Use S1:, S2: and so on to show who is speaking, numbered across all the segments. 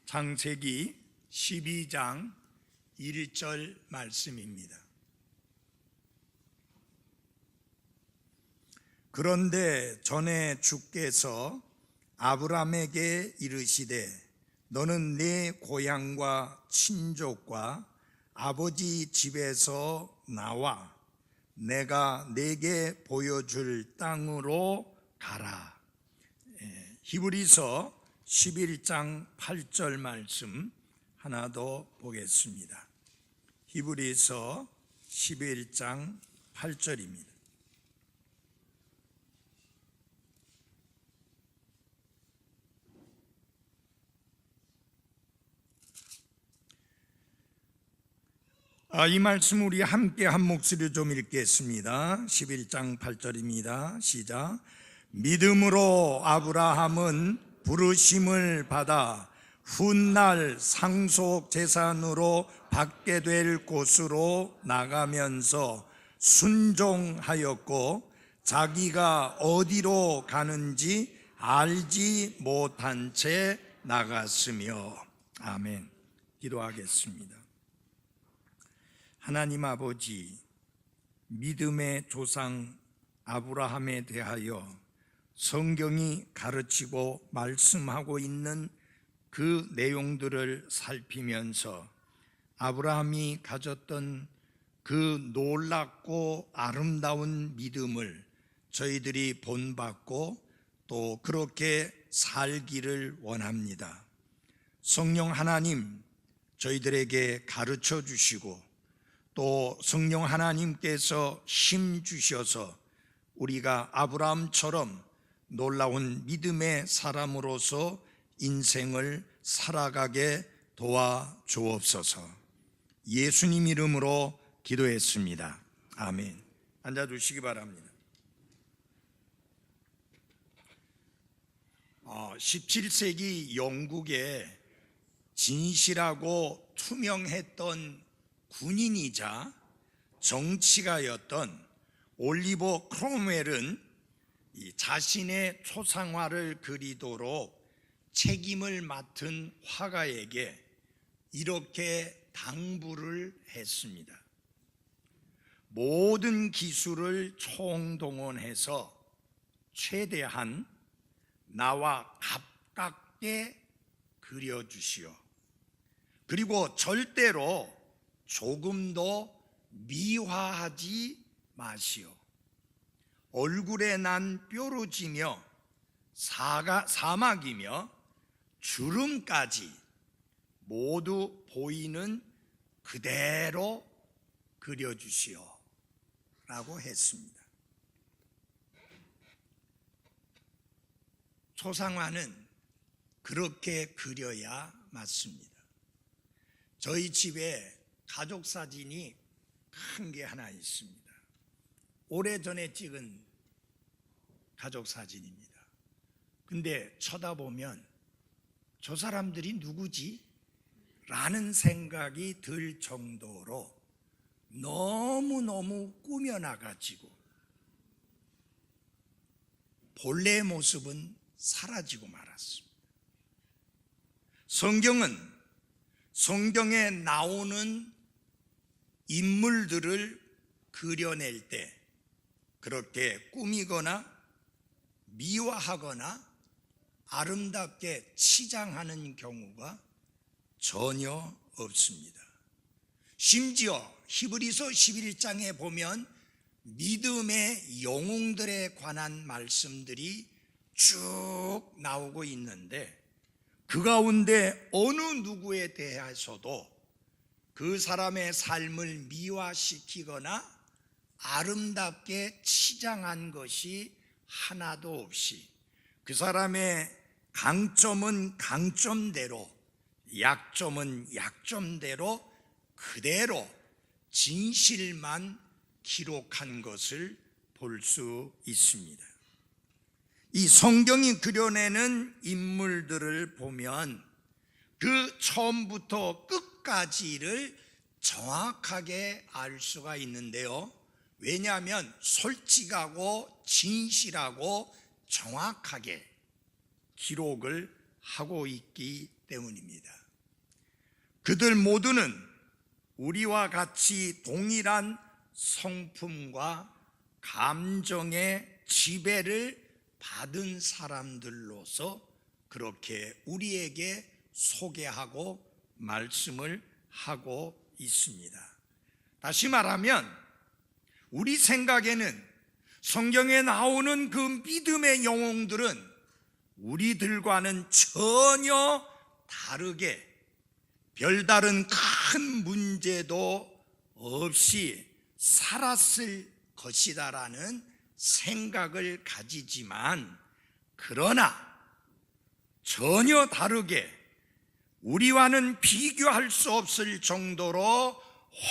S1: 창세기 12장 1절 말씀입니다. 그런데 전에 주께서 아브라함에게 이르시되 너는 네 고향과 친족과 아버지 집에서 나와 내가 네게 보여줄 땅으로 가라. 히브리서 11장 8절 말씀 하나 더 보겠습니다. 히브리서 11장 8절입니다. 이 말씀 우리 함께 한 목소리로 좀 읽겠습니다. 11장 8절입니다. 시작. 믿음으로 아브라함은 부르심을 받아 훗날 상속 재산으로 받게 될 곳으로 나가면서 순종하였고 자기가 어디로 가는지 알지 못한 채 나갔으며. 아멘. 기도하겠습니다. 하나님 아버지, 믿음의 조상 아브라함에 대하여 성경이 가르치고 말씀하고 있는 그 내용들을 살피면서 아브라함이 가졌던 그 놀랍고 아름다운 믿음을 저희들이 본받고 또 그렇게 살기를 원합니다. 성령 하나님, 저희들에게 가르쳐 주시고 또 성령 하나님께서 힘 주셔서 우리가 아브라함처럼 놀라운 믿음의 사람으로서 인생을 살아가게 도와주옵소서. 예수님 이름으로 기도했습니다. 아멘. 앉아주시기 바랍니다. 17세기 영국의 진실하고 투명했던 군인이자 정치가였던 올리버 크롬웰은 자신의 초상화를 그리도록 책임을 맡은 화가에게 이렇게 당부를 했습니다. 모든 기술을 총동원해서 최대한 나와 가깝게 그려주시오. 그리고 절대로 조금도 미화하지 마시오. 얼굴에 난 뾰루지며 사막이며 주름까지 모두 보이는 그대로 그려주시오 라고 했습니다. 초상화는 그렇게 그려야 맞습니다. 저희 집에 가족 사진이 큰 게 하나 있습니다. 오래전에 찍은 가족 사진입니다. 근데 쳐다보면 저 사람들이 누구지? 라는 생각이 들 정도로 너무너무 꾸며나가지고 본래의 모습은 사라지고 말았습니다. 성경에 나오는 인물들을 그려낼 때 그렇게 꾸미거나 미화하거나 아름답게 치장하는 경우가 전혀 없습니다. 심지어 히브리서 11장에 보면 믿음의 영웅들에 관한 말씀들이 쭉 나오고 있는데 그 가운데 어느 누구에 대해서도 그 사람의 삶을 미화시키거나 아름답게 치장한 것이 하나도 없이 그 사람의 강점은 강점대로, 약점은 약점대로 그대로 진실만 기록한 것을 볼 수 있습니다. 이 성경이 그려내는 인물들을 보면 그 처음부터 끝까지를 정확하게 알 수가 있는데요. 왜냐하면 솔직하고 진실하고 정확하게 기록을 하고 있기 때문입니다. 그들 모두는 우리와 같이 동일한 성품과 감정의 지배를 받은 사람들로서 그렇게 우리에게 소개하고 말씀을 하고 있습니다. 다시 말하면 우리 생각에는 성경에 나오는 그 믿음의 영웅들은 우리들과는 전혀 다르게 별다른 큰 문제도 없이 살았을 것이다라는 생각을 가지지만, 그러나 전혀 다르게 우리와는 비교할 수 없을 정도로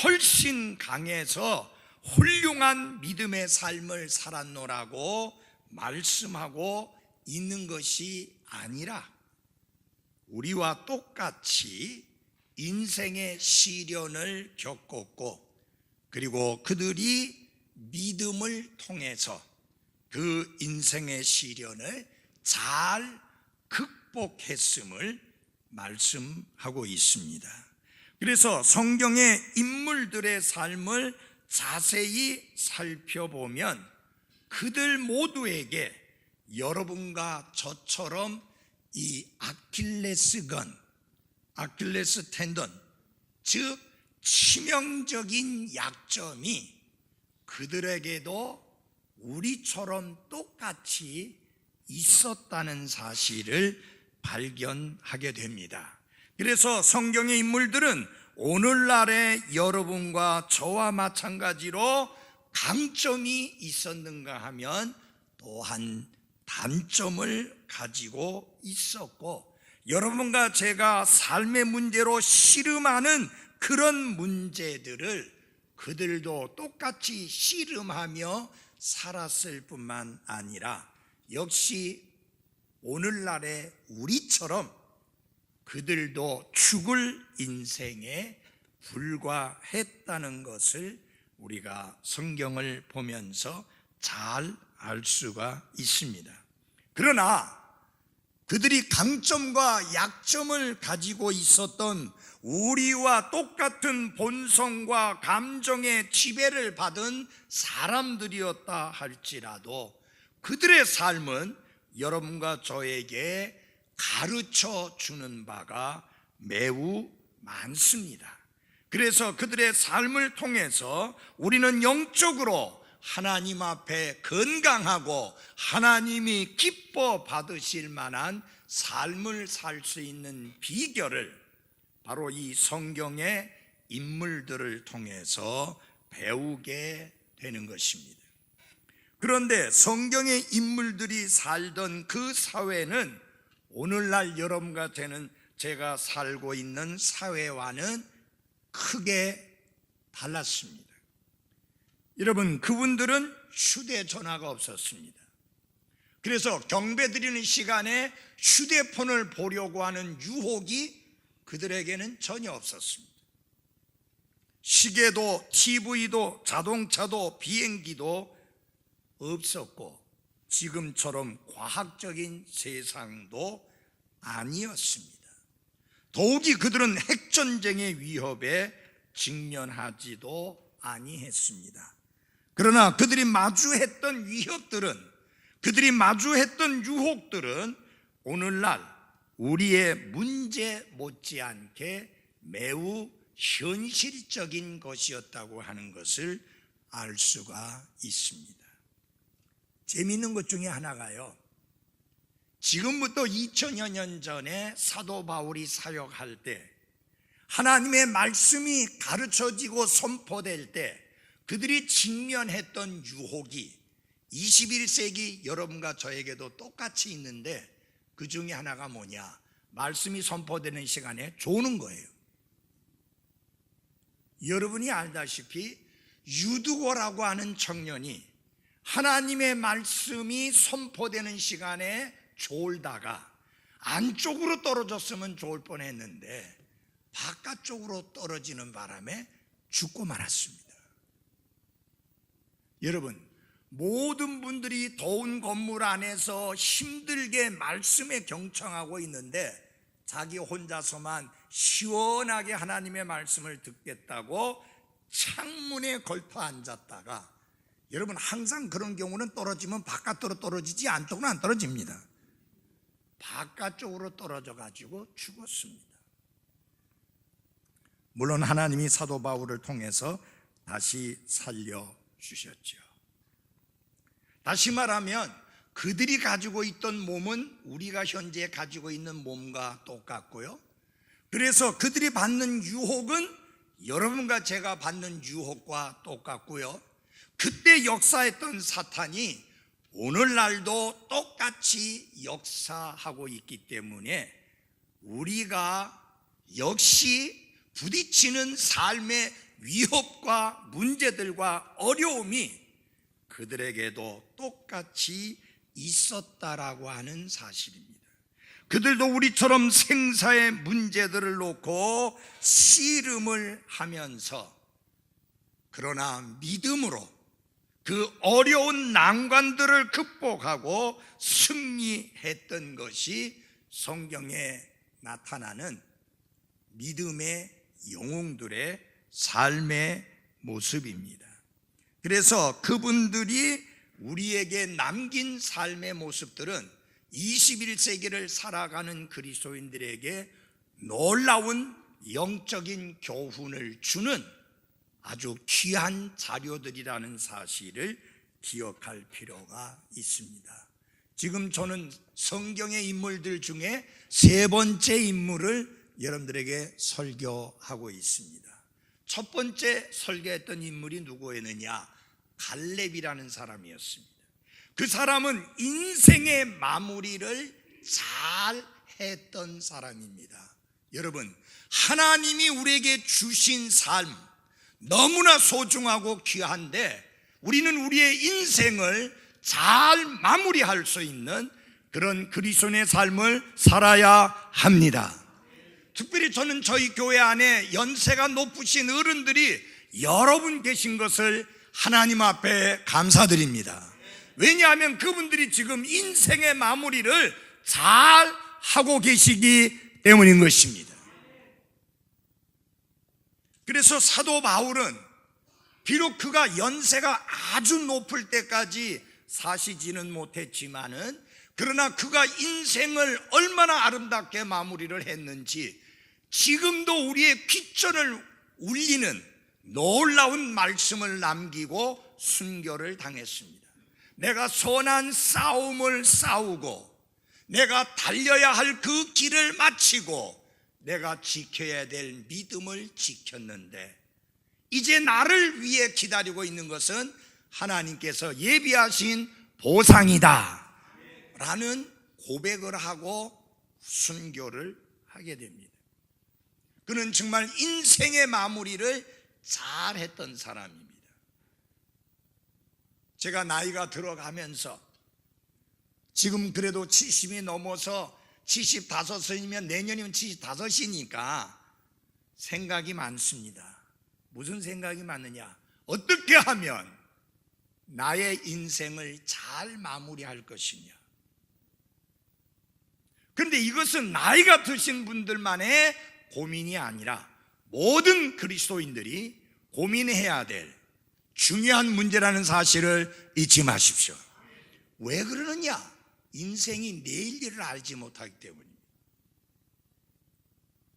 S1: 훨씬 강해서 훌륭한 믿음의 삶을 살았노라고 말씀하고 있는 것이 아니라, 우리와 똑같이 인생의 시련을 겪었고, 그리고 그들이 믿음을 통해서 그 인생의 시련을 잘 극복했음을 말씀하고 있습니다. 그래서 성경의 인물들의 삶을 자세히 살펴보면 그들 모두에게 여러분과 저처럼 이 아킬레스건, 아킬레스 텐던, 즉 치명적인 약점이 그들에게도 우리처럼 똑같이 있었다는 사실을 발견하게 됩니다. 그래서 성경의 인물들은 오늘날의 여러분과 저와 마찬가지로 강점이 있었는가 하면 또한 단점을 가지고 있었고, 여러분과 제가 삶의 문제로 씨름하는 그런 문제들을 그들도 똑같이 씨름하며 살았을 뿐만 아니라 역시 오늘날의 우리처럼 그들도 죽을 인생에 불과했다는 것을 우리가 성경을 보면서 잘 알 수가 있습니다. 그러나 그들이 강점과 약점을 가지고 있었던 우리와 똑같은 본성과 감정의 지배를 받은 사람들이었다 할지라도 그들의 삶은 여러분과 저에게 가르쳐 주는 바가 매우 많습니다. 그래서 그들의 삶을 통해서 우리는 영적으로 하나님 앞에 건강하고 하나님이 기뻐 받으실 만한 삶을 살 수 있는 비결을 바로 이 성경의 인물들을 통해서 배우게 되는 것입니다. 그런데 성경의 인물들이 살던 그 사회는 오늘날 여러분과 제가 살고 있는 사회와는 크게 달랐습니다. 여러분, 그분들은 휴대전화가 없었습니다. 그래서 경배드리는 시간에 휴대폰을 보려고 하는 유혹이 그들에게는 전혀 없었습니다. 시계도 TV도 자동차도 비행기도 없었고 지금처럼 과학적인 세상도 아니었습니다. 더욱이 그들은 핵전쟁의 위협에 직면하지도 아니했습니다. 그러나 그들이 마주했던 위협들은, 그들이 마주했던 유혹들은 오늘날 우리의 문제 못지않게 매우 현실적인 것이었다고 하는 것을 알 수가 있습니다. 재미있는 것 중에 하나가요, 지금부터 2000여 년 전에 사도 바울이 사역할 때 하나님의 말씀이 가르쳐지고 선포될 때 그들이 직면했던 유혹이 21세기 여러분과 저에게도 똑같이 있는데, 그 중에 하나가 뭐냐? 말씀이 선포되는 시간에 조는 거예요. 여러분이 알다시피 유두고라고 하는 청년이 하나님의 말씀이 선포되는 시간에 졸다가 안쪽으로 떨어졌으면 좋을 뻔했는데 바깥쪽으로 떨어지는 바람에 죽고 말았습니다. 여러분, 모든 분들이 더운 건물 안에서 힘들게 말씀에 경청하고 있는데 자기 혼자서만 시원하게 하나님의 말씀을 듣겠다고 창문에 걸터 앉았다가, 여러분 항상 그런 경우는 떨어지면 바깥으로 떨어지지 안쪽으로 안 떨어집니다. 바깥쪽으로 떨어져 가지고 죽었습니다. 물론 하나님이 사도 바울을 통해서 다시 살려주셨죠. 다시 말하면 그들이 가지고 있던 몸은 우리가 현재 가지고 있는 몸과 똑같고요, 그래서 그들이 받는 유혹은 여러분과 제가 받는 유혹과 똑같고요, 그때 역사했던 사탄이 오늘날도 똑같이 역사하고 있기 때문에 우리가 역시 부딪히는 삶의 위협과 문제들과 어려움이 그들에게도 똑같이 있었다라고 하는 사실입니다. 그들도 우리처럼 생사의 문제들을 놓고 씨름을 하면서, 그러나 믿음으로 그 어려운 난관들을 극복하고 승리했던 것이 성경에 나타나는 믿음의 영웅들의 삶의 모습입니다. 그래서 그분들이 우리에게 남긴 삶의 모습들은 21세기를 살아가는 그리스도인들에게 놀라운 영적인 교훈을 주는 아주 귀한 자료들이라는 사실을 기억할 필요가 있습니다. 지금 저는 성경의 인물들 중에 세 번째 인물을 여러분들에게 설교하고 있습니다. 첫 번째 설교했던 인물이 누구였느냐? 갈렙이라는 사람이었습니다. 그 사람은 인생의 마무리를 잘 했던 사람입니다. 여러분, 하나님이 우리에게 주신 삶 너무나 소중하고 귀한데 우리는 우리의 인생을 잘 마무리할 수 있는 그런 그리스도인의 삶을 살아야 합니다. 특별히 저는 저희 교회 안에 연세가 높으신 어른들이 여러분 계신 것을 하나님 앞에 감사드립니다. 왜냐하면 그분들이 지금 인생의 마무리를 잘 하고 계시기 때문인 것입니다. 그래서 사도 바울은 비록 그가 연세가 아주 높을 때까지 사시지는 못했지만은, 그러나 그가 인생을 얼마나 아름답게 마무리를 했는지 지금도 우리의 귓전을 울리는 놀라운 말씀을 남기고 순교를 당했습니다. 내가 선한 싸움을 싸우고 내가 달려야 할 그 길을 마치고 내가 지켜야 될 믿음을 지켰는데 이제 나를 위해 기다리고 있는 것은 하나님께서 예비하신 보상이다 라는 고백을 하고 순교를 하게 됩니다. 그는 정말 인생의 마무리를 잘했던 사람입니다. 제가 나이가 들어가면서 지금 그래도 70이 넘어서 75이면 내년이면 75이니까 생각이 많습니다. 무슨 생각이 많느냐? 어떻게 하면 나의 인생을 잘 마무리할 것이냐? 그런데 이것은 나이가 드신 분들만의 고민이 아니라 모든 그리스도인들이 고민해야 될 중요한 문제라는 사실을 잊지 마십시오. 왜 그러느냐? 인생이 내일 일을 알지 못하기 때문입니다.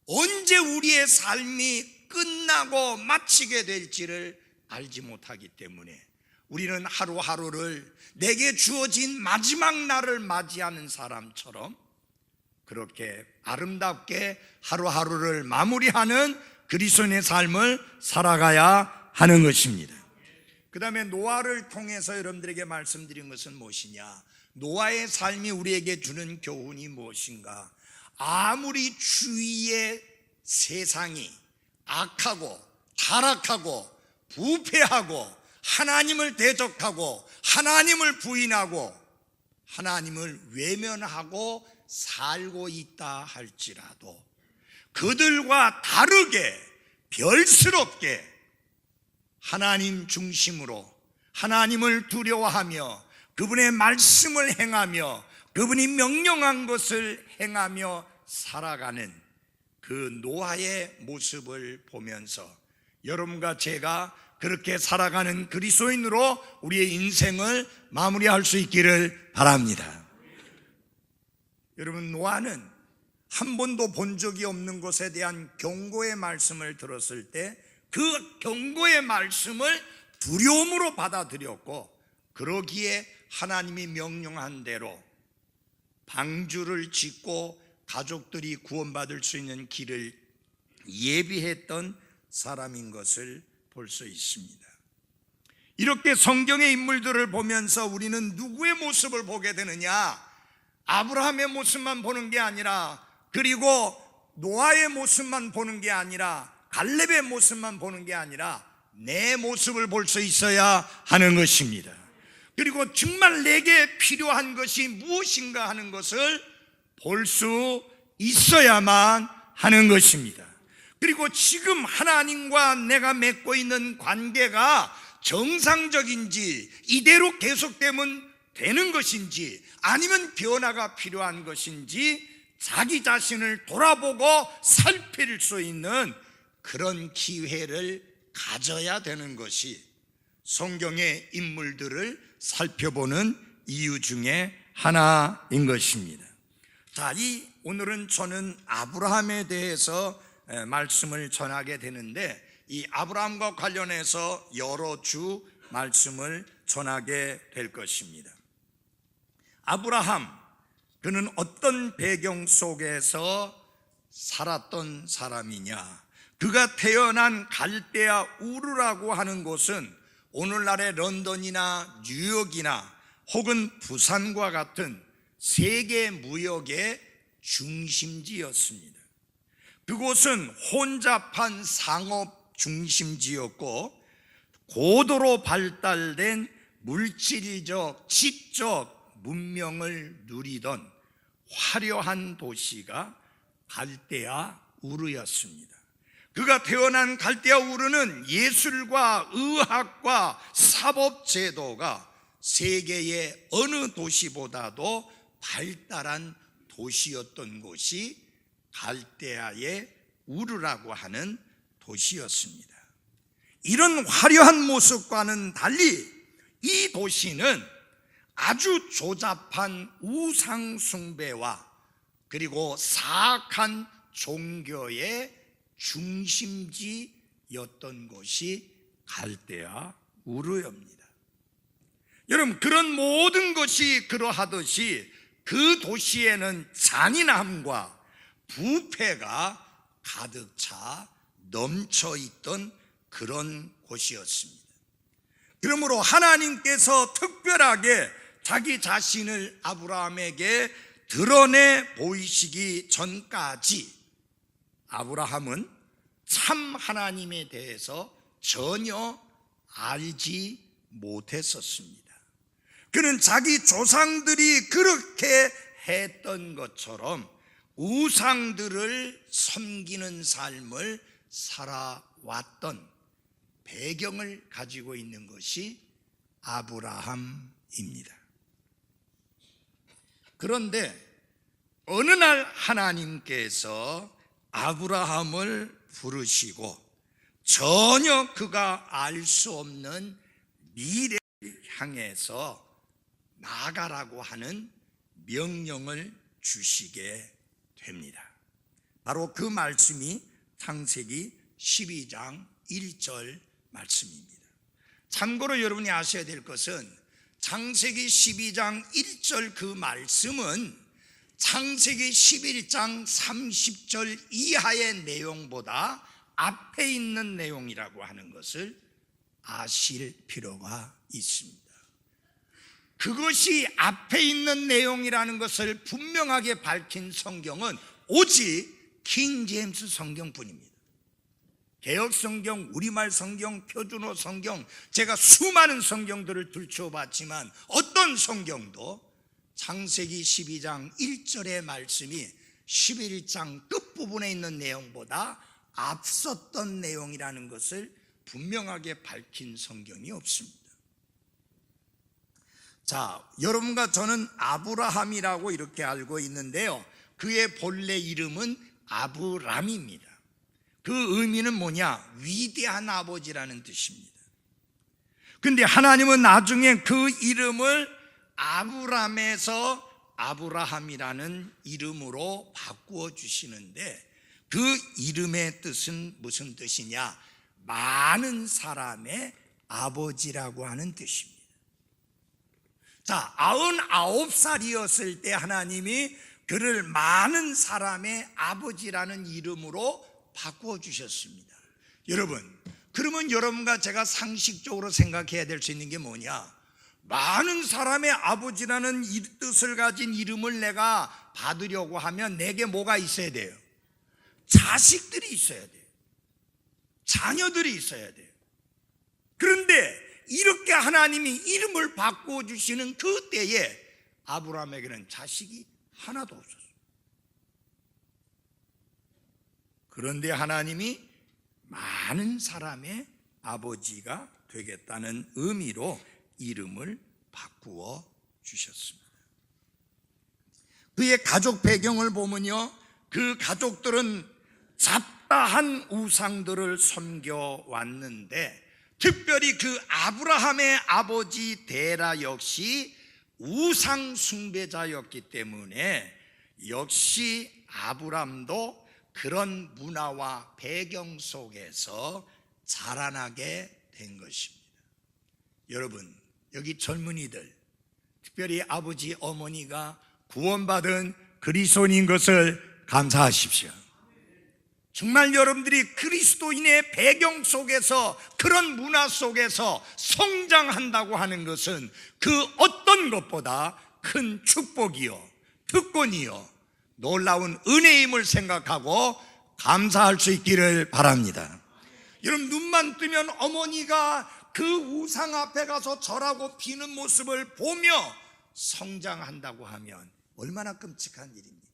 S1: 언제 우리의 삶이 끝나고 마치게 될지를 알지 못하기 때문에 우리는 하루하루를 내게 주어진 마지막 날을 맞이하는 사람처럼 그렇게 아름답게 하루하루를 마무리하는 그리스도인의 삶을 살아가야 하는 것입니다. 그 다음에 노아를 통해서 여러분들에게 말씀드린 것은 무엇이냐? 노아의 삶이 우리에게 주는 교훈이 무엇인가? 아무리 주위의 세상이 악하고 타락하고 부패하고 하나님을 대적하고 하나님을 부인하고 하나님을 외면하고 살고 있다 할지라도 그들과 다르게 별스럽게 하나님 중심으로 하나님을 두려워하며 그분의 말씀을 행하며 그분이 명령한 것을 행하며 살아가는 그 노아의 모습을 보면서 여러분과 제가 그렇게 살아가는 그리스도인으로 우리의 인생을 마무리할 수 있기를 바랍니다. 여러분, 노아는 한 번도 본 적이 없는 것에 대한 경고의 말씀을 들었을 때 그 경고의 말씀을 두려움으로 받아들였고, 그러기에 하나님이 명령한 대로 방주를 짓고 가족들이 구원받을 수 있는 길을 예비했던 사람인 것을 볼 수 있습니다. 이렇게 성경의 인물들을 보면서 우리는 누구의 모습을 보게 되느냐? 아브라함의 모습만 보는 게 아니라, 그리고 노아의 모습만 보는 게 아니라, 갈렙의 모습만 보는 게 아니라 내 모습을 볼 수 있어야 하는 것입니다. 그리고 정말 내게 필요한 것이 무엇인가 하는 것을 볼 수 있어야만 하는 것입니다. 그리고 지금 하나님과 내가 맺고 있는 관계가 정상적인지, 이대로 계속되면 되는 것인지, 아니면 변화가 필요한 것인지 자기 자신을 돌아보고 살필 수 있는 그런 기회를 가져야 되는 것이 성경의 인물들을 살펴보는 이유 중에 하나인 것입니다. 자, 오늘은 저는 아브라함에 대해서 말씀을 전하게 되는데, 이 아브라함과 관련해서 여러 주 말씀을 전하게 될 것입니다. 아브라함, 그는 어떤 배경 속에서 살았던 사람이냐? 그가 태어난 갈대아 우르라고 하는 곳은 오늘날의 런던이나 뉴욕이나 혹은 부산과 같은 세계 무역의 중심지였습니다. 그곳은 혼잡한 상업 중심지였고, 고도로 발달된 물질적, 지적 문명을 누리던 화려한 도시가 갈대아 우르였습니다. 그가 태어난 갈대아 우르는 예술과 의학과 사법제도가 세계의 어느 도시보다도 발달한 도시였던 곳이 갈대아의 우르라고 하는 도시였습니다. 이런 화려한 모습과는 달리 이 도시는 아주 조잡한 우상 숭배와 그리고 사악한 종교의 중심지였던 곳이 갈대아 우르입니다. 여러분, 그런 모든 것이 그러하듯이 그 도시에는 잔인함과 부패가 가득 차 넘쳐 있던 그런 곳이었습니다. 그러므로 하나님께서 특별하게 자기 자신을 아브라함에게 드러내 보이시기 전까지 아브라함은 참 하나님에 대해서 전혀 알지 못했었습니다. 그는 자기 조상들이 그렇게 했던 것처럼 우상들을 섬기는 삶을 살아왔던 배경을 가지고 있는 것이 아브라함입니다. 그런데 어느 날 하나님께서 아브라함을 부르시고 전혀 그가 알 수 없는 미래를 향해서 나가라고 하는 명령을 주시게 됩니다. 바로 그 말씀이 창세기 12장 1절 말씀입니다. 참고로 여러분이 아셔야 될 것은 창세기 12장 1절 그 말씀은 창세기 11장 30절 이하의 내용보다 앞에 있는 내용이라고 하는 것을 아실 필요가 있습니다. 그것이 앞에 있는 내용이라는 것을 분명하게 밝힌 성경은 오직 킹 제임스 성경뿐입니다. 개역 성경, 우리말 성경, 표준어 성경, 제가 수많은 성경들을 들춰봤지만 어떤 성경도 창세기 12장 1절의 말씀이 11장 끝부분에 있는 내용보다 앞섰던 내용이라는 것을 분명하게 밝힌 성경이 없습니다. 자, 여러분과 저는 아브라함이라고 이렇게 알고 있는데요, 그의 본래 이름은 아브람입니다. 그 의미는 뭐냐? 위대한 아버지라는 뜻입니다. 근데 하나님은 나중에 그 이름을 아브람에서 아브라함이라는 이름으로 바꾸어 주시는데, 그 이름의 뜻은 무슨 뜻이냐? 많은 사람의 아버지라고 하는 뜻입니다. 자, 99살이었을 때 하나님이 그를 많은 사람의 아버지라는 이름으로 바꾸어 주셨습니다. 여러분, 그러면 여러분과 제가 상식적으로 생각해야 될 수 있는 게 뭐냐? 많은 사람의 아버지라는 뜻을 가진 이름을 내가 받으려고 하면 내게 뭐가 있어야 돼요? 자식들이 있어야 돼요. 자녀들이 있어야 돼요. 그런데 이렇게 하나님이 이름을 바꾸어 주시는 그 때에 아브라함에게는 자식이 하나도 없었어요. 그런데 하나님이 많은 사람의 아버지가 되겠다는 의미로 이름을 바꾸어 주셨습니다. 그의 가족 배경을 보면요, 그 가족들은 잡다한 우상들을 섬겨왔는데, 특별히 그 아브라함의 아버지 데라 역시 우상 숭배자였기 때문에 역시 아브람도 그런 문화와 배경 속에서 자라나게 된 것입니다. 여러분, 여기 젊은이들, 특별히 아버지 어머니가 구원받은 그리스도인인 것을 감사하십시오. 정말 여러분들이 그리스도인의 배경 속에서, 그런 문화 속에서 성장한다고 하는 것은 그 어떤 것보다 큰 축복이요, 특권이요, 놀라운 은혜임을 생각하고 감사할 수 있기를 바랍니다. 여러분, 눈만 뜨면 어머니가 그 우상 앞에 가서 절하고 비는 모습을 보며 성장한다고 하면 얼마나 끔찍한 일입니까?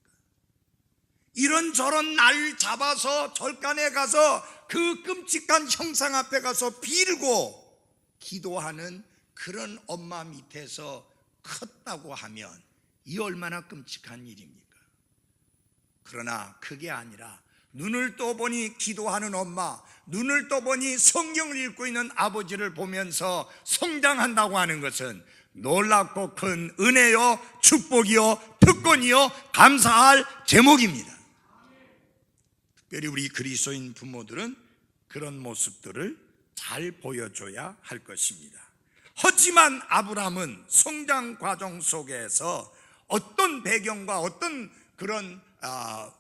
S1: 이런저런 날 잡아서 절간에 가서 그 끔찍한 형상 앞에 가서 빌고 기도하는 그런 엄마 밑에서 컸다고 하면 이 얼마나 끔찍한 일입니까? 그러나 그게 아니라 눈을 떠보니 기도하는 엄마, 눈을 떠보니 성경을 읽고 있는 아버지를 보면서 성장한다고 하는 것은 놀랍고 큰 은혜요, 축복이요, 특권이요, 감사할 제목입니다. 특별히 우리 그리스도인 부모들은 그런 모습들을 잘 보여줘야 할 것입니다. 하지만 아브라함은 성장 과정 속에서 어떤 배경과 어떤 그런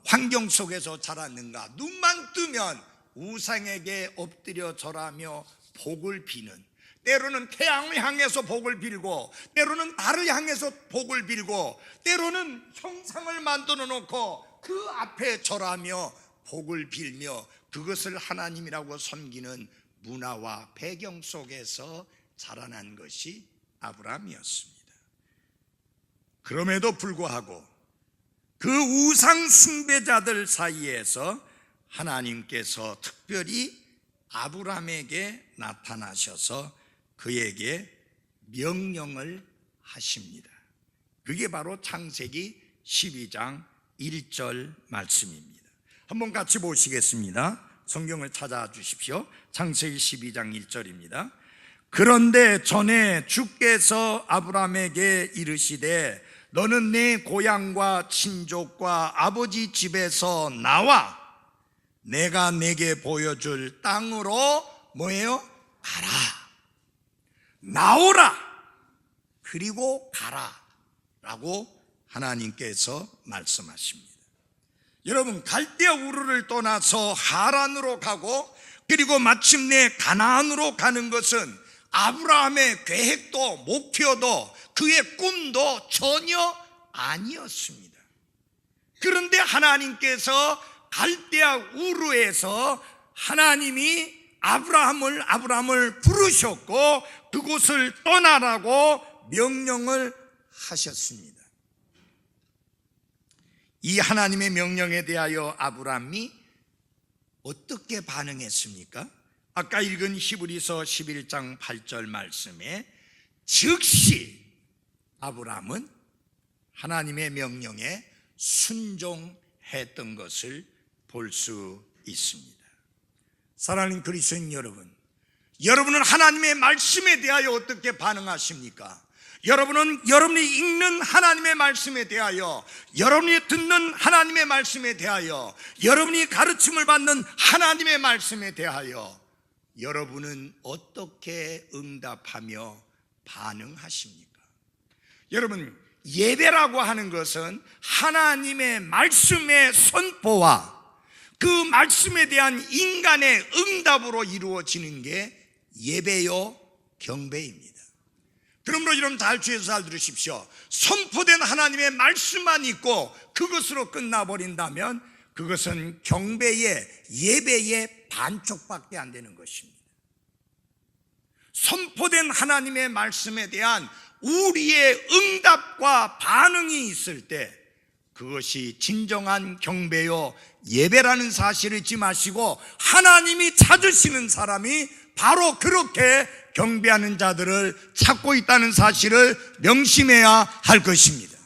S1: 환경 속에서 자랐는가? 눈만 뜨면 우상에게 엎드려 절하며 복을 비는, 때로는 태양을 향해서 복을 빌고, 때로는 달을 향해서 복을 빌고, 때로는 형상을 만들어 놓고 그 앞에 절하며 복을 빌며 그것을 하나님이라고 섬기는 문화와 배경 속에서 자라난 것이 아브라함이었습니다. 그럼에도 불구하고 그 우상 숭배자들 사이에서 하나님께서 특별히 아브라함에게 나타나셔서 그에게 명령을 하십니다. 그게 바로 창세기 12장 1절 말씀입니다. 한번 같이 보시겠습니다. 성경을 찾아주십시오. 창세기 12장 1절입니다. 그런데 전에 주께서 아브라함에게 이르시되 너는 내 고향과 친족과 아버지 집에서 나와 내가 내게 보여줄 땅으로 뭐예요? 가라. 나오라. 그리고 가라 라고 하나님께서 말씀하십니다. 여러분, 갈대아 우르를 떠나서 하란으로 가고 그리고 마침내 가나안으로 가는 것은 아브라함의 계획도 목표도 그의 꿈도 전혀 아니었습니다. 그런데 하나님께서 갈대아 우르에서 하나님이 아브라함을 부르셨고 그곳을 떠나라고 명령을 하셨습니다. 이 하나님의 명령에 대하여 아브라함이 어떻게 반응했습니까? 아까 읽은 히브리서 11장 8절 말씀에 즉시 아브라함은 하나님의 명령에 순종했던 것을 볼 수 있습니다. 사랑하는 그리스도인 여러분, 여러분은 하나님의 말씀에 대하여 어떻게 반응하십니까? 여러분은 여러분이 읽는 하나님의 말씀에 대하여, 여러분이 듣는 하나님의 말씀에 대하여, 여러분이 가르침을 받는 하나님의 말씀에 대하여 여러분은 어떻게 응답하며 반응하십니까? 여러분, 예배라고 하는 것은 하나님의 말씀의 선포와 그 말씀에 대한 인간의 응답으로 이루어지는 게 예배요 경배입니다. 그러므로 여러분 잘 주의해서 잘 들으십시오. 선포된 하나님의 말씀만 있고 그것으로 끝나버린다면 그것은 경배의, 예배의 반쪽밖에 안 되는 것입니다. 선포된 하나님의 말씀에 대한 우리의 응답과 반응이 있을 때 그것이 진정한 경배요 예배라는 사실을 잊지 마시고, 하나님이 찾으시는 사람이 바로 그렇게 경배하는 자들을 찾고 있다는 사실을 명심해야 할 것입니다.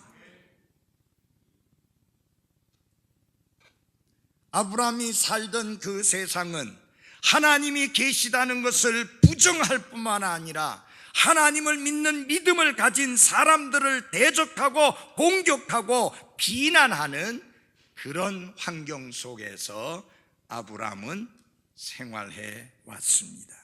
S1: 아브라함이 살던 그 세상은 하나님이 계시다는 것을 부정할 뿐만 아니라 하나님을 믿는 믿음을 가진 사람들을 대적하고 공격하고 비난하는 그런 환경 속에서 아브라함은 생활해 왔습니다.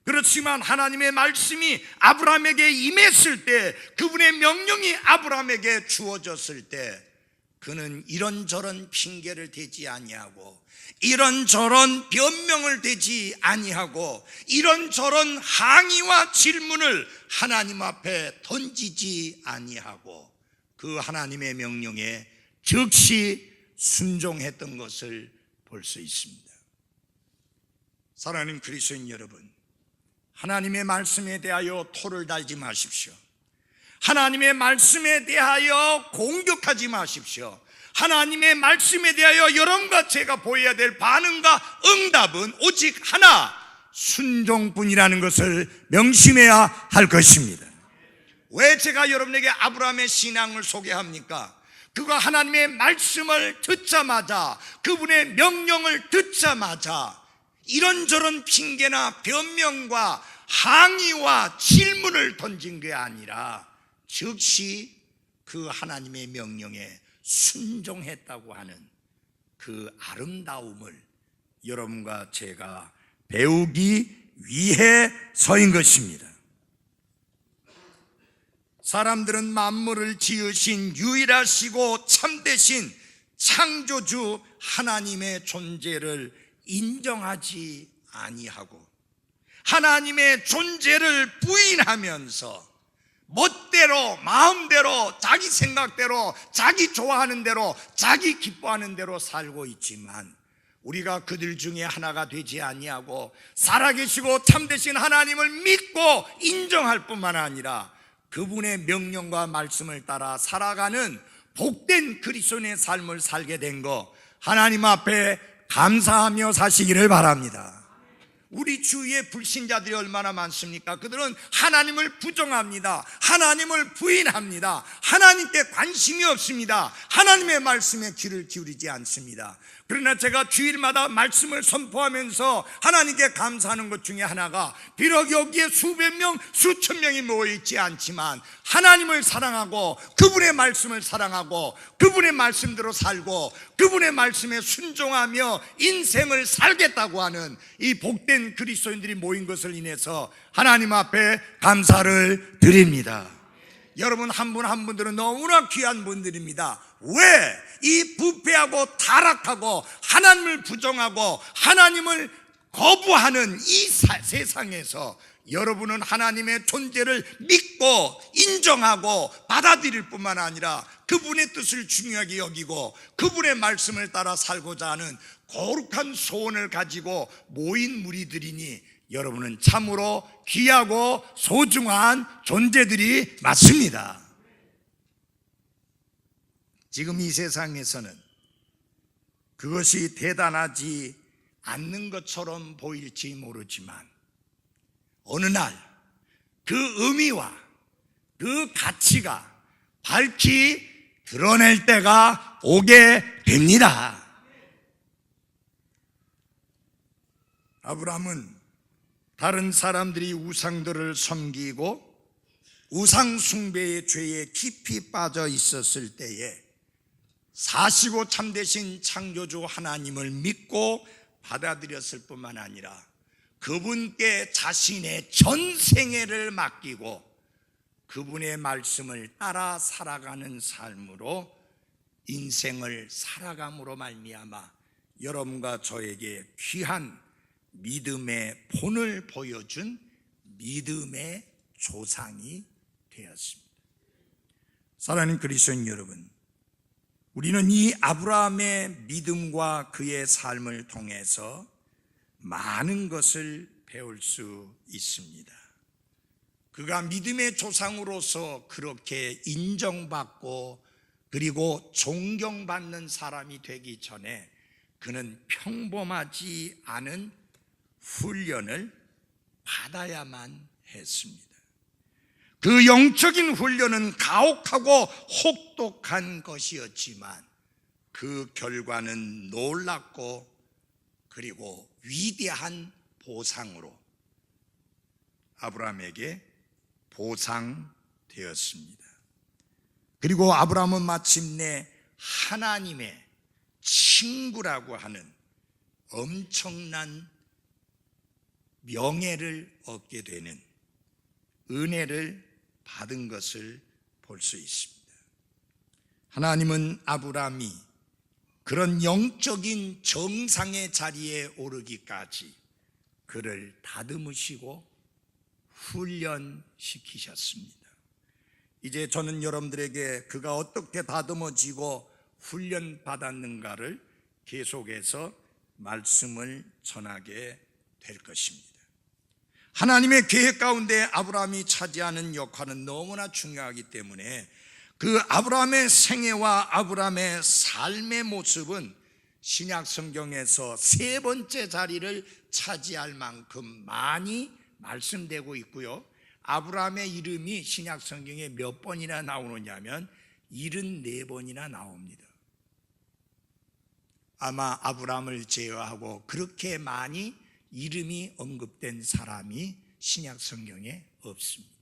S1: 그렇지만 하나님의 말씀이 아브라함에게 임했을 때, 그분의 명령이 아브라함에게 주어졌을 때 그는 이런저런 핑계를 대지 아니하고, 이런저런 변명을 대지 아니하고, 이런저런 항의와 질문을 하나님 앞에 던지지 아니하고 그 하나님의 명령에 즉시 순종했던 것을 볼 수 있습니다. 사랑하는 그리스도인 여러분, 하나님의 말씀에 대하여 토를 달지 마십시오. 하나님의 말씀에 대하여 공격하지 마십시오. 하나님의 말씀에 대하여 여러분과 제가 보여야 될 반응과 응답은 오직 하나, 순종뿐이라는 것을 명심해야 할 것입니다. 왜 제가 여러분에게 아브라함의 신앙을 소개합니까? 그가 하나님의 말씀을 듣자마자, 그분의 명령을 듣자마자 이런저런 핑계나 변명과 항의와 질문을 던진 게 아니라 즉시 그 하나님의 명령에 순종했다고 하는 그 아름다움을 여러분과 제가 배우기 위해서인 것입니다. 사람들은 만물을 지으신 유일하시고 참되신 창조주 하나님의 존재를 인정하지 아니하고 하나님의 존재를 부인하면서 멋대로, 마음대로, 자기 생각대로, 자기 좋아하는 대로, 자기 기뻐하는 대로 살고 있지만, 우리가 그들 중에 하나가 되지 아니하고 살아계시고 참되신 하나님을 믿고 인정할 뿐만 아니라 그분의 명령과 말씀을 따라 살아가는 복된 그리스도인의 삶을 살게 된 거, 하나님 앞에 감사하며 사시기를 바랍니다. 우리 주위에 불신자들이 얼마나 많습니까? 그들은 하나님을 부정합니다. 하나님을 부인합니다. 하나님께 관심이 없습니다. 하나님의 말씀에 귀를 기울이지 않습니다. 그러나 제가 주일마다 말씀을 선포하면서 하나님께 감사하는 것 중에 하나가, 비록 여기에 수백 명, 수천 명이 모여있지 않지만 하나님을 사랑하고 그분의 말씀을 사랑하고 그분의 말씀대로 살고 그분의 말씀에 순종하며 인생을 살겠다고 하는 이 복된 그리스도인들이 모인 것을 인해서 하나님 앞에 감사를 드립니다. 여러분 한 분 한 분들은 너무나 귀한 분들입니다. 왜? 이 부패하고 타락하고 하나님을 부정하고 하나님을 거부하는 이 세상에서 여러분은 하나님의 존재를 믿고 인정하고 받아들일 뿐만 아니라 그분의 뜻을 중요하게 여기고 그분의 말씀을 따라 살고자 하는 거룩한 소원을 가지고 모인 무리들이니 여러분은 참으로 귀하고 소중한 존재들이 맞습니다. 지금 이 세상에서는 그것이 대단하지 않는 것처럼 보일지 모르지만 어느 날 그 의미와 그 가치가 밝히 드러낼 때가 오게 됩니다. 아브라함은 다른 사람들이 우상들을 섬기고 우상 숭배의 죄에 깊이 빠져 있었을 때에 사시고 참되신 창조주 하나님을 믿고 받아들였을 뿐만 아니라 그분께 자신의 전생애를 맡기고 그분의 말씀을 따라 살아가는 삶으로 인생을 살아감으로 말미암아 여러분과 저에게 귀한 믿음의 본을 보여준 믿음의 조상이 되었습니다. 사랑하는 그리스도인 여러분, 우리는 이 아브라함의 믿음과 그의 삶을 통해서 많은 것을 배울 수 있습니다. 그가 믿음의 조상으로서 그렇게 인정받고 그리고 존경받는 사람이 되기 전에 그는 평범하지 않은 훈련을 받아야만 했습니다. 그 영적인 훈련은 가혹하고 혹독한 것이었지만 그 결과는 놀랍고 그리고 위대한 보상으로 아브라함에게 보상되었습니다. 그리고 아브라함은 마침내 하나님의 친구라고 하는 엄청난 명예를 얻게 되는 은혜를 받은 것을 볼 수 있습니다. 하나님은 아브라함이 그런 영적인 정상의 자리에 오르기까지 그를 다듬으시고 훈련시키셨습니다. 이제 저는 여러분들에게 그가 어떻게 다듬어지고 훈련받았는가를 계속해서 말씀을 전하게 될 것입니다. 하나님의 계획 가운데 아브라함이 차지하는 역할은 너무나 중요하기 때문에 그 아브라함의 생애와 아브라함의 삶의 모습은 신약 성경에서 세 번째 자리를 차지할 만큼 많이 말씀되고 있고요. 아브라함의 이름이 신약 성경에 몇 번이나 나오느냐면 74번이나 나옵니다. 아마 아브라함을 제외하고 그렇게 많이 이름이 언급된 사람이 신약 성경에 없습니다.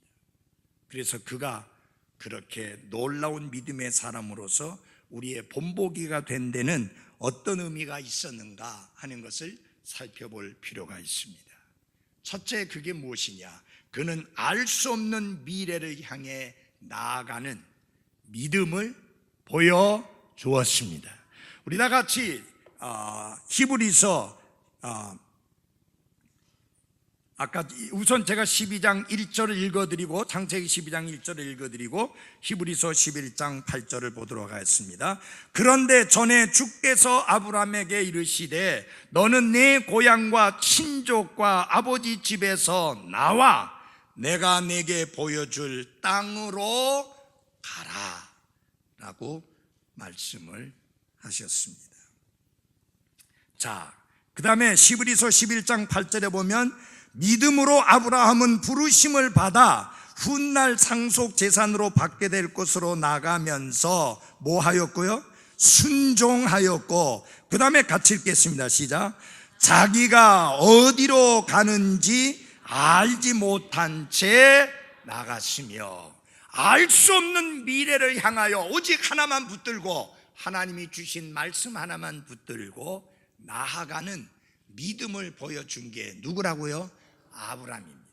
S1: 그래서 그가 그렇게 놀라운 믿음의 사람으로서 우리의 본보기가 된 데는 어떤 의미가 있었는가 하는 것을 살펴볼 필요가 있습니다. 첫째, 그게 무엇이냐? 그는 알 수 없는 미래를 향해 나아가는 믿음을 보여주었습니다. 우리 다 같이 히브리서 아까 우선 제가 12장 1절을 읽어드리고 창세기 12장 1절을 읽어드리고 히브리서 11장 8절을 보도록 하겠습니다. 그런데 전에 주께서 아브라함에게 이르시되 너는 내 고향과 친족과 아버지 집에서 나와 내가 내게 보여줄 땅으로 가라 라고 말씀을 하셨습니다. 자, 그 다음에 히브리서 11장 8절에 보면 믿음으로 아브라함은 부르심을 받아 훗날 상속 재산으로 받게 될 곳으로 나가면서 뭐 하였고요? 순종하였고, 그 다음에 같이 읽겠습니다. 시작. 자기가 어디로 가는지 알지 못한 채 나갔으며, 알 수 없는 미래를 향하여 오직 하나만 붙들고 하나님이 주신 말씀 하나만 붙들고 나아가는 믿음을 보여준 게 누구라고요? 아브라함입니다.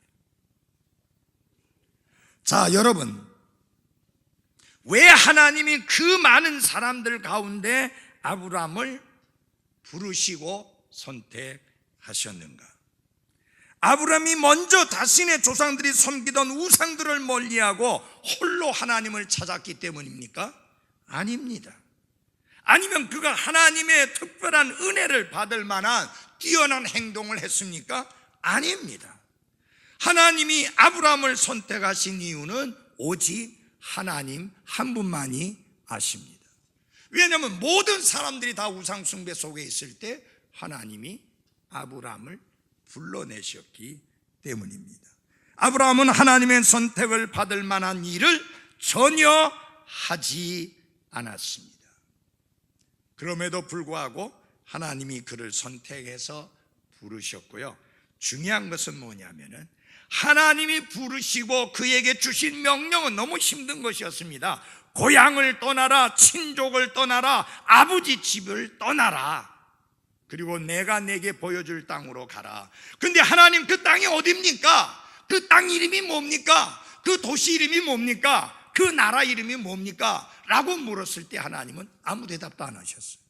S1: 자, 여러분, 왜 하나님이 그 많은 사람들 가운데 아브라함을 부르시고 선택하셨는가? 아브라함이 먼저 자신의 조상들이 섬기던 우상들을 멀리하고 홀로 하나님을 찾았기 때문입니까? 아닙니다. 아니면 그가 하나님의 특별한 은혜를 받을 만한 뛰어난 행동을 했습니까? 아닙니다. 하나님이 아브라함을 선택하신 이유는 오직 하나님 한 분만이 아십니다. 왜냐하면 모든 사람들이 다 우상 숭배 속에 있을 때 하나님이 아브라함을 불러내셨기 때문입니다. 아브라함은 하나님의 선택을 받을 만한 일을 전혀 하지 않았습니다. 그럼에도 불구하고 하나님이 그를 선택해서 부르셨고요. 중요한 것은 뭐냐면은 하나님이 부르시고 그에게 주신 명령은 너무 힘든 것이었습니다. 고향을 떠나라, 친족을 떠나라, 아버지 집을 떠나라, 그리고 내가 내게 보여줄 땅으로 가라. 근데 하나님, 그 땅이 어딥니까? 그 땅 이름이 뭡니까? 그 도시 이름이 뭡니까? 그 나라 이름이 뭡니까? 라고 물었을 때 하나님은 아무 대답도 안 하셨어요.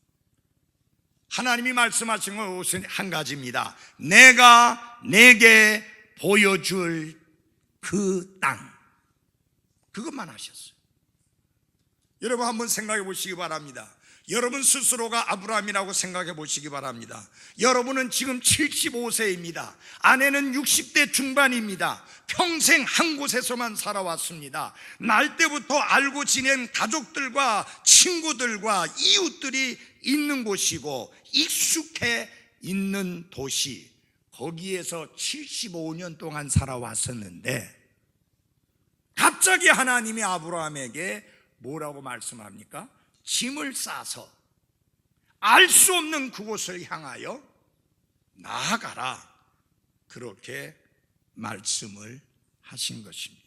S1: 하나님이 말씀하신 것은 한 가지입니다. 내가 내게 보여줄 그 땅, 그것만 하셨어요. 여러분 한번 생각해 보시기 바랍니다. 여러분 스스로가 아브라함이라고 생각해 보시기 바랍니다. 여러분은 지금 75세입니다. 아내는 60대 중반입니다. 평생 한 곳에서만 살아왔습니다. 날 때부터 알고 지낸 가족들과 친구들과 이웃들이 있는 곳이고 익숙해 있는 도시, 거기에서 75년 동안 살아왔었는데 갑자기 하나님이 아브라함에게 뭐라고 말씀합니까? 짐을 싸서 알 수 없는 그곳을 향하여 나아가라, 그렇게 말씀을 하신 것입니다.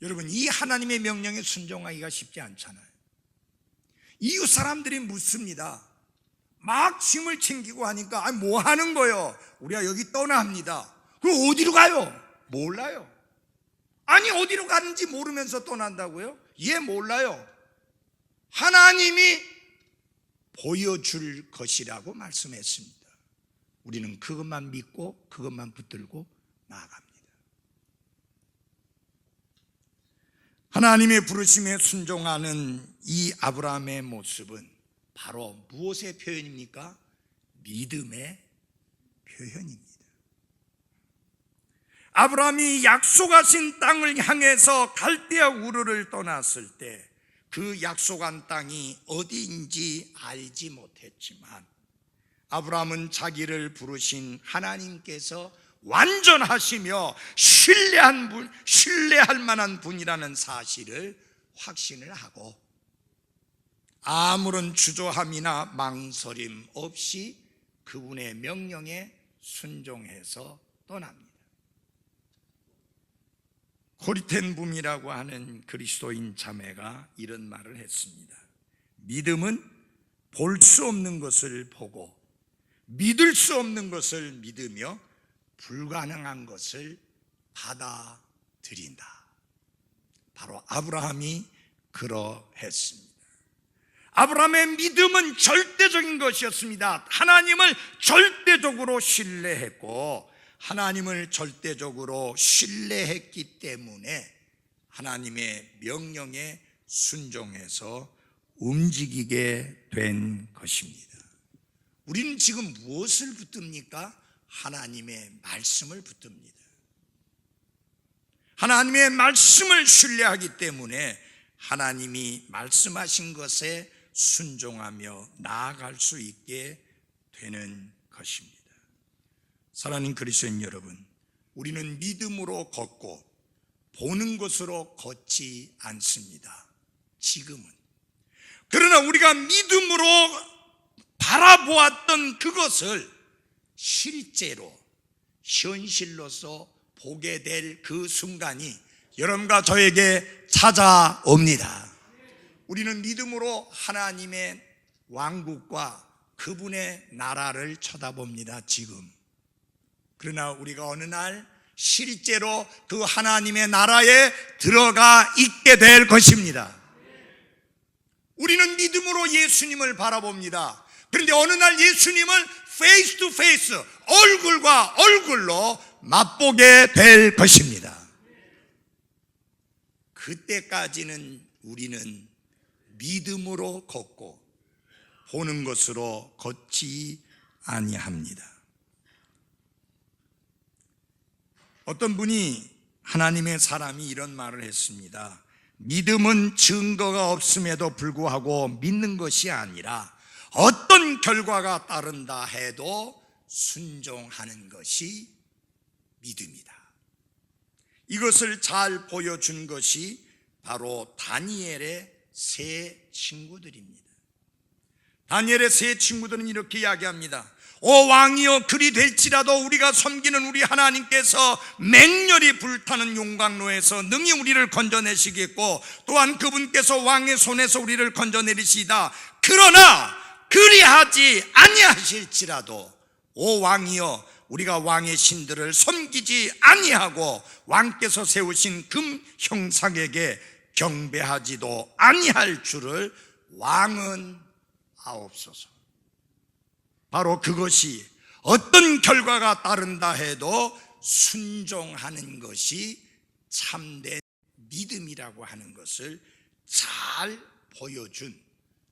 S1: 여러분, 이 하나님의 명령에 순종하기가 쉽지 않잖아요. 이웃 사람들이 묻습니다. 막 짐을 챙기고 하니까 뭐 하는 거요? 우리가 여기 떠납니다. 그럼 어디로 가요? 몰라요. 아니, 어디로 가는지 모르면서 떠난다고요? 예, 몰라요. 하나님이 보여줄 것이라고 말씀했습니다. 우리는 그것만 믿고 그것만 붙들고 나아갑니다. 하나님의 부르심에 순종하는 이 아브라함의 모습은 바로 무엇의 표현입니까? 믿음의 표현입니다. 아브라함이 약속하신 땅을 향해서 갈대아 우르를 떠났을 때 그 약속한 땅이 어디인지 알지 못했지만 아브라함은 자기를 부르신 하나님께서 완전하시며 신뢰할 만한 분이라는 사실을 확신을 하고 아무런 주저함이나 망설임 없이 그분의 명령에 순종해서 떠납니다. 코리텐붐이라고 하는 그리스도인 자매가 이런 말을 했습니다. 믿음은 볼 수 없는 것을 보고 믿을 수 없는 것을 믿으며 불가능한 것을 받아들인다. 바로 아브라함이 그러했습니다. 아브라함의 믿음은 절대적인 것이었습니다. 하나님을 절대적으로 신뢰했고 하나님을 절대적으로 신뢰했기 때문에 하나님의 명령에 순종해서 움직이게 된 것입니다. 우리는 지금 무엇을 붙듭니까? 하나님의 말씀을 붙듭니다. 하나님의 말씀을 신뢰하기 때문에 하나님이 말씀하신 것에 순종하며 나아갈 수 있게 되는 것입니다. 사랑하는 그리스도인 여러분, 우리는 믿음으로 걷고 보는 것으로 걷지 않습니다. 지금은. 그러나 우리가 믿음으로 바라보았던 그것을 실제로 현실로서 보게 될 그 순간이 여러분과 저에게 찾아옵니다. 우리는 믿음으로 하나님의 왕국과 그분의 나라를 쳐다봅니다. 지금. 그러나 우리가 어느 날 실제로 그 하나님의 나라에 들어가 있게 될 것입니다. 우리는 믿음으로 예수님을 바라봅니다. 그런데 어느 날 예수님을 페이스 투 페이스, 얼굴과 얼굴로 맛보게 될 것입니다. 그때까지는 우리는 믿음으로 걷고 보는 것으로 걷지 아니합니다. 어떤 분이, 하나님의 사람이 이런 말을 했습니다. 믿음은 증거가 없음에도 불구하고 믿는 것이 아니라 어떤 결과가 따른다 해도 순종하는 것이 믿음이다. 이것을 잘 보여준 것이 바로 다니엘의 세 친구들입니다. 다니엘의 세 친구들은 이렇게 이야기합니다. 오 왕이여, 그리 될지라도 우리가 섬기는 우리 하나님께서 맹렬히 불타는 용광로에서 능히 우리를 건져내시겠고, 또한 그분께서 왕의 손에서 우리를 건져내리시다. 그러나 그리하지 아니하실지라도 오 왕이여, 우리가 왕의 신들을 섬기지 아니하고 왕께서 세우신 금 형상에게 경배하지도 아니할 줄을 왕은 아옵소서. 바로 그것이 어떤 결과가 따른다 해도 순종하는 것이 참된 믿음이라고 하는 것을 잘 보여준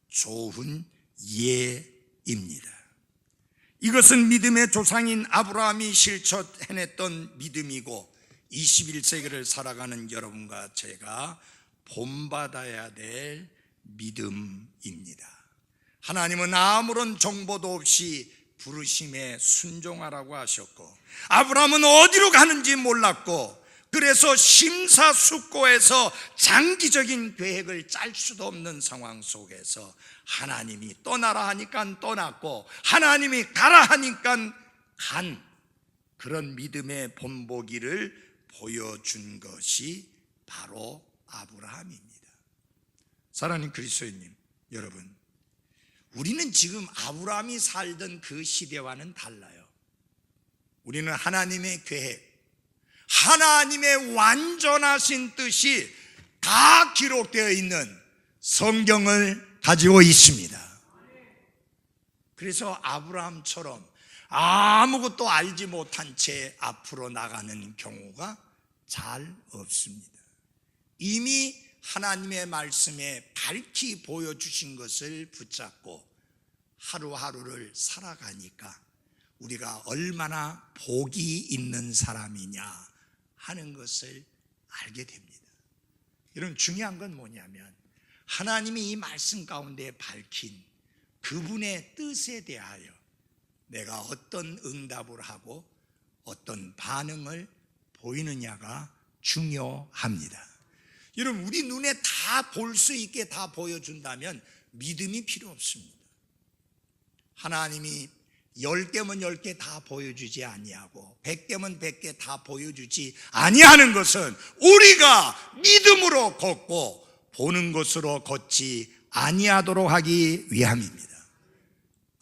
S1: 좋은 예입니다. 이것은 믿음의 조상인 아브라함이 실천해냈던 믿음이고 21세기를 살아가는 여러분과 제가 본받아야 될 믿음입니다. 하나님은 아무런 정보도 없이 부르심에 순종하라고 하셨고, 아브라함은 어디로 가는지 몰랐고, 그래서 심사숙고해서 장기적인 계획을 짤 수도 없는 상황 속에서 하나님이 떠나라 하니까 떠났고, 하나님이 가라 하니까 간, 그런 믿음의 본보기를 보여준 것이 바로 아브라함입니다. 사랑하는 그리스도인님 여러분, 우리는 지금 아브라함이 살던 그 시대와는 달라요. 우리는 하나님의 계획, 하나님의 완전하신 뜻이 다 기록되어 있는 성경을 가지고 있습니다. 그래서 아브라함처럼 아무것도 알지 못한 채 앞으로 나가는 경우가 잘 없습니다. 이미 하나님의 말씀에 밝히 보여주신 것을 붙잡고 하루하루를 살아가니까 우리가 얼마나 복이 있는 사람이냐 하는 것을 알게 됩니다. 여러분, 중요한 건 뭐냐면 하나님이 이 말씀 가운데 밝힌 그분의 뜻에 대하여 내가 어떤 응답을 하고 어떤 반응을 보이느냐가 중요합니다. 여러분, 우리 눈에 다 볼 수 있게 다 보여준다면 믿음이 필요 없습니다. 하나님이 10개면 10개 다 보여주지 아니하고 100개면 100개 다 보여주지 아니하는 것은 우리가 믿음으로 걷고 보는 것으로 걷지 아니하도록 하기 위함입니다.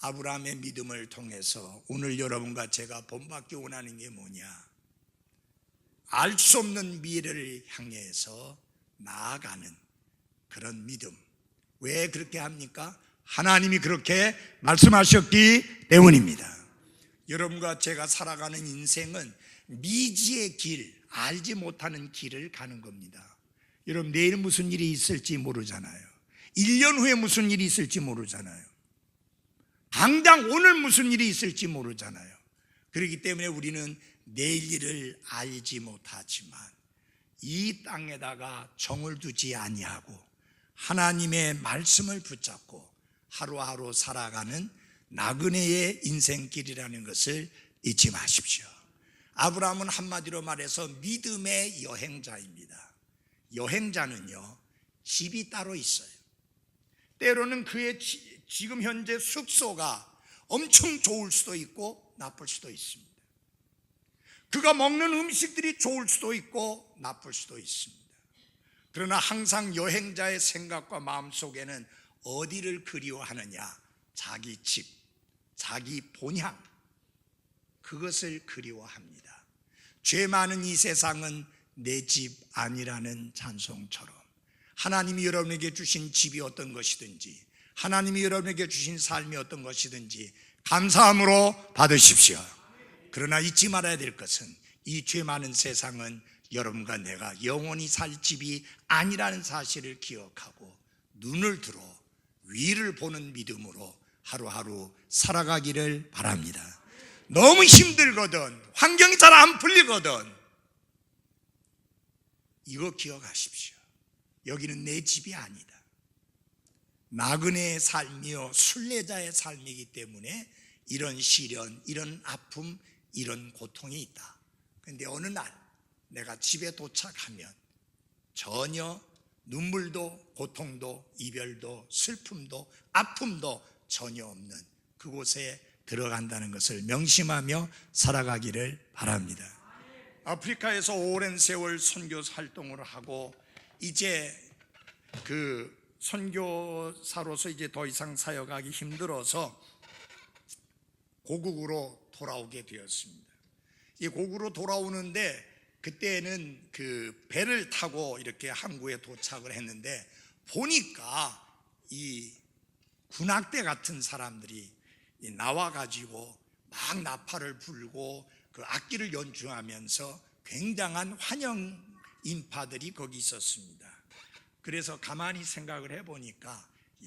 S1: 아브라함의 믿음을 통해서 오늘 여러분과 제가 본받기 원하는 게 뭐냐? 알 수 없는 미래를 향해서 나아가는 그런 믿음. 왜 그렇게 합니까? 하나님이 그렇게 말씀하셨기 때문입니다. 여러분과 제가 살아가는 인생은 미지의 길, 알지 못하는 길을 가는 겁니다. 여러분, 내일 무슨 일이 있을지 모르잖아요. 1년 후에 무슨 일이 있을지 모르잖아요. 당장 오늘 무슨 일이 있을지 모르잖아요. 그렇기 때문에 우리는 내일 일을 알지 못하지만 이 땅에다가 정을 두지 아니하고 하나님의 말씀을 붙잡고 하루하루 살아가는 나그네의 인생길이라는 것을 잊지 마십시오. 아브라함은 한마디로 말해서 믿음의 여행자입니다. 여행자는요, 집이 따로 있어요. 때로는 그의 지금 현재 숙소가 엄청 좋을 수도 있고 나쁠 수도 있습니다. 그가 먹는 음식들이 좋을 수도 있고 나쁠 수도 있습니다. 그러나 항상 여행자의 생각과 마음속에는 어디를 그리워하느냐? 자기 집, 자기 본향, 그것을 그리워합니다. 죄 많은 이 세상은 내 집 아니라는 찬송처럼 하나님이 여러분에게 주신 집이 어떤 것이든지, 하나님이 여러분에게 주신 삶이 어떤 것이든지 감사함으로 받으십시오. 그러나 잊지 말아야 될 것은 이 죄 많은 세상은 여러분과 내가 영원히 살 집이 아니라는 사실을 기억하고 눈을 들어 위를 보는 믿음으로 하루하루 살아가기를 바랍니다. 너무 힘들거든, 환경이 잘 안 풀리거든, 이거 기억하십시오. 여기는 내 집이 아니다. 나그네의 삶이요 순례자의 삶이기 때문에 이런 시련, 이런 아픔, 이런 고통이 있다. 그런데 어느 날 내가 집에 도착하면 전혀 눈물도 고통도 이별도 슬픔도 아픔도 전혀 없는 그곳에 들어간다는 것을 명심하며 살아가기를 바랍니다. 아프리카에서 오랜 세월 선교 활동을 하고 이제 그 선교사로서 이제 더 이상 사역하기 힘들어서 고국으로 돌아오게 되었습니다. 이 고국으로 돌아오는데 그때는 그 배를 타고 이렇게 항구에 도착을 했는데 보니까 이 군악대 같은 사람들이 나와가지고 막 나팔을 불고 그 악기를 연주하면서 굉장한 환영 인파들이 거기 있었습니다. 그래서 가만히 생각을 해보니까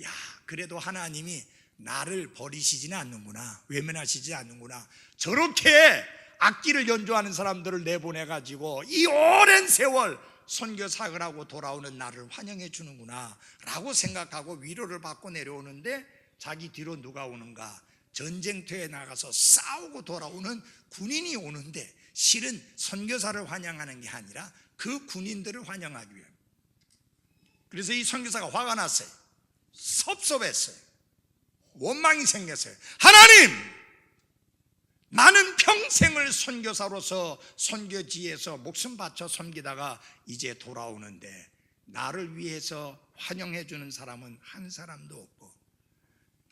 S1: 야, 그래도 하나님이 나를 버리시지는 않는구나, 외면하시지 않는구나. 저렇게 악기를 연주하는 사람들을 내보내가지고 이 오랜 세월 선교 사역을 하고 돌아오는 나를 환영해 주는구나 라고 생각하고 위로를 받고 내려오는데 자기 뒤로 누가 오는가? 전쟁터에 나가서 싸우고 돌아오는 군인이 오는데 실은 선교사를 환영하는 게 아니라 그 군인들을 환영하기 위해. 그래서 이 선교사가 화가 났어요. 섭섭했어요. 원망이 생겼어요. 하나님, 나는 평생을 선교사로서 선교지에서 목숨 바쳐 섬기다가 이제 돌아오는데 나를 위해서 환영해 주는 사람은 한 사람도 없고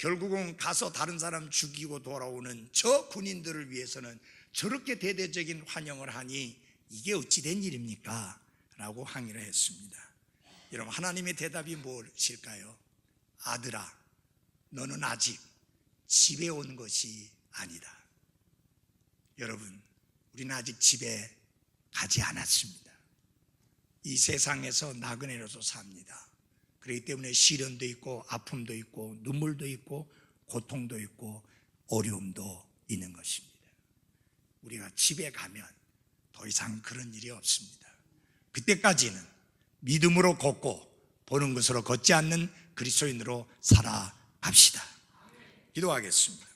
S1: 결국은 가서 다른 사람 죽이고 돌아오는 저 군인들을 위해서는 저렇게 대대적인 환영을 하니 이게 어찌 된 일입니까? 라고 항의를 했습니다. 여러분, 하나님의 대답이 무엇일까요? 아들아, 너는 아직 집에 온 것이 아니다. 여러분, 우리는 아직 집에 가지 않았습니다. 이 세상에서 나그네로서 삽니다. 그렇기 때문에 시련도 있고 아픔도 있고 눈물도 있고 고통도 있고 어려움도 있는 것입니다. 우리가 집에 가면 더 이상 그런 일이 없습니다. 그때까지는 믿음으로 걷고 보는 것으로 걷지 않는 그리스도인으로 살아갑시다. 기도하겠습니다.